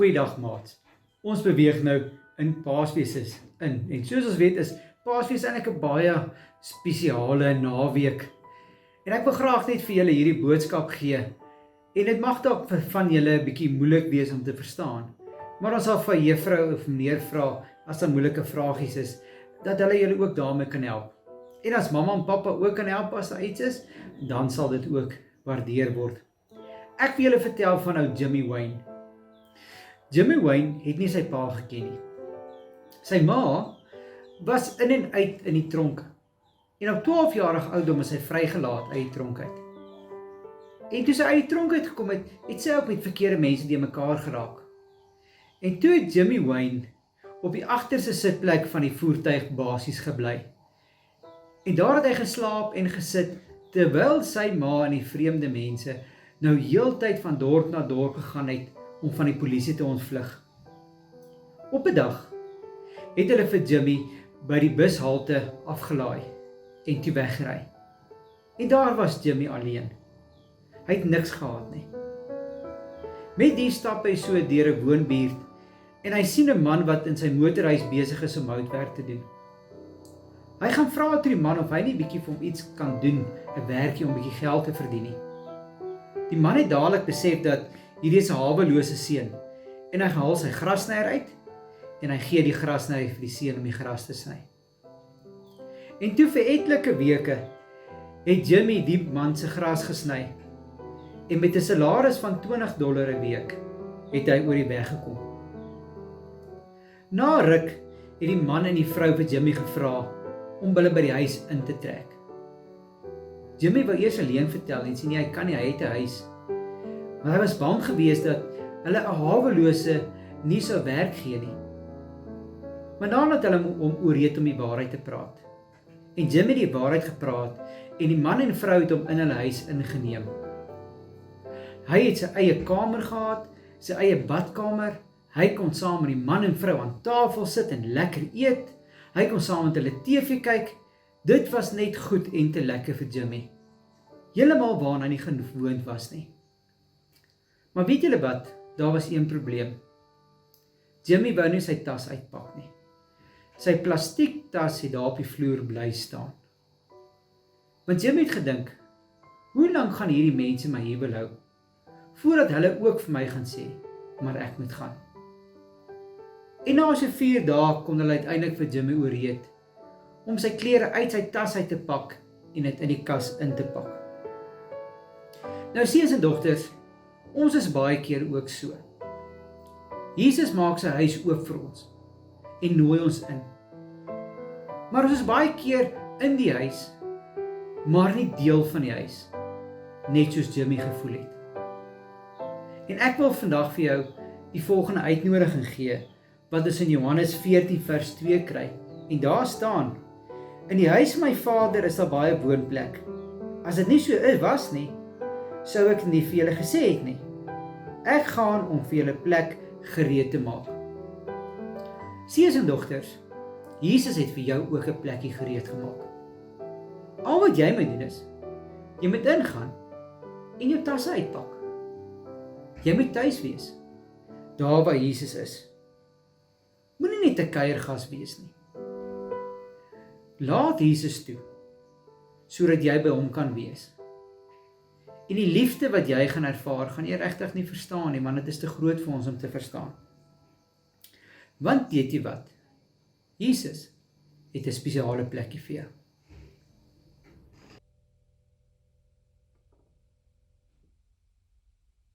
Goeiedag maats. Ons beweeg nou in Paasfees in. En soos ons weet is Paasfees eintlik 'n baie spesiale naweek. En ek wil graag net vir julle hierdie boodskap gee. En dit mag dalk van julle 'n bietjie moeilik wees om te verstaan. Maar ons sal vir juffrou of meneer vra as daar moeilike vragies is, dat hulle julle ook daarmee kan help. En as mamma en pappa ook kan help as daar iets is, dan sal dit ook waardeer word. Ek wil julle vertel van ou Jimmy Wayne. Jimmy Wayne het nie sy pa geken nie. Sy ma was in en uit in die tronk. En op 12-jarige ouderdom is sy vrygelaat uit die tronk uit. En toe sy uit die tronk uitgekom het, het sy ook met verkeerde mense die mekaar geraak. En toe het Jimmy Wayne op die agterste sitplek van die voertuig basies gebly. En daar het hy geslaap en gesit, terwyl sy ma en die vreemde mense nou heeltyd van dorp na dorp gegaan het om van die polisie te ontvlug. Op 'n dag het hulle vir Jimmy by die bushalte afgelaai en toe weggery. En daar was Jimmy alleen. Hy het niks gehad nie. Met die stap hy so deur 'n woonbuurt en hy sien 'n man wat in sy motorhuis besig is om houtwerk te doen. Hy gaan vra toe die man of hy nie bietjie vir hom iets kan doen, 'n werkie om bietjie geld te verdien nie. Die man het dadelik besef dat hierdie is 'n hawelose seun en hy haal sy grassnyer uit en hy gee die grassnyer vir die seun om die gras te sny. En toe vir etlike weke het Jimmy die man se gras gesny en met 'n salaris van $20 'n week het hy oor die weg gekom. Na 'n ruk het die man en die vrou vir Jimmy gevra om hulle by die huis in te trek. Jimmy wou eers alleen vertel en sê nee, hy kan nie, hy het 'n huis. Maar hy was bang geweest dat hulle 'n hawelose nie sou werk gee nie. Maar daarna het hulle hom ooreed om die waarheid te praat. En Jimmy het die waarheid gepraat en die man en vrou het hom in hulle huis ingeneem. Hy het sy eie kamer gehad, sy eie badkamer. Hy kon saam met die man en vrou aan tafel sit en lekker eet. Hy kon saam met hulle TV kyk. Dit was net goed en te lekker vir Jimmy. Heeltemal waarna hy nie gewoond was nie. Maar weet julle wat? Daar was een probleem. Jimmy wou nie sy tas uitpak nie. Sy plastiek tas het daar op die vloer bly staan. Want Jimmy het gedink, hoe lank gaan hierdie mense my hier wil hou, voordat hulle ook vir my gaan sê, maar ek moet gaan. En na so 4 dae kon hulle uiteindelik vir Jimmy ooreed, om sy klere uit sy tas uit te pak en dit in die kas in te pak. Nou seuns en dogters, ons is baie keer ook so. Jesus maak sy huis oop vir ons en nooi ons in. Maar ons is baie keer in die huis, maar nie deel van die huis, net soos Jimmy gevoel het. En ek wil vandag vir jou die volgende uitnodiging gee, wat ons in Johannes 14 vers 2 kry. En daar staan, in die huis van my Vader is daar baie woonplek. As dit nie so was nie, sou ek nie vir julle gesê het nie. Ek gaan om vir julle plek gereed te maak. Seuns en dogters, Jesus het vir jou ook 'n plekkie gereed gemaak. Al wat jy moet doen is, jy moet ingaan en jou tasse uitpak. Jy moet tuis wees, daar waar Jesus is. Moenie net 'n kuiergas wees nie. Laat Jesus toe, sodat jy by hom kan wees. En die liefde wat jy gaan ervaar, gaan jy regtig nie verstaan nie, want dit is te groot vir ons om te verstaan. Want weet jy wat? Jesus het 'n spesiale plekkie vir jou.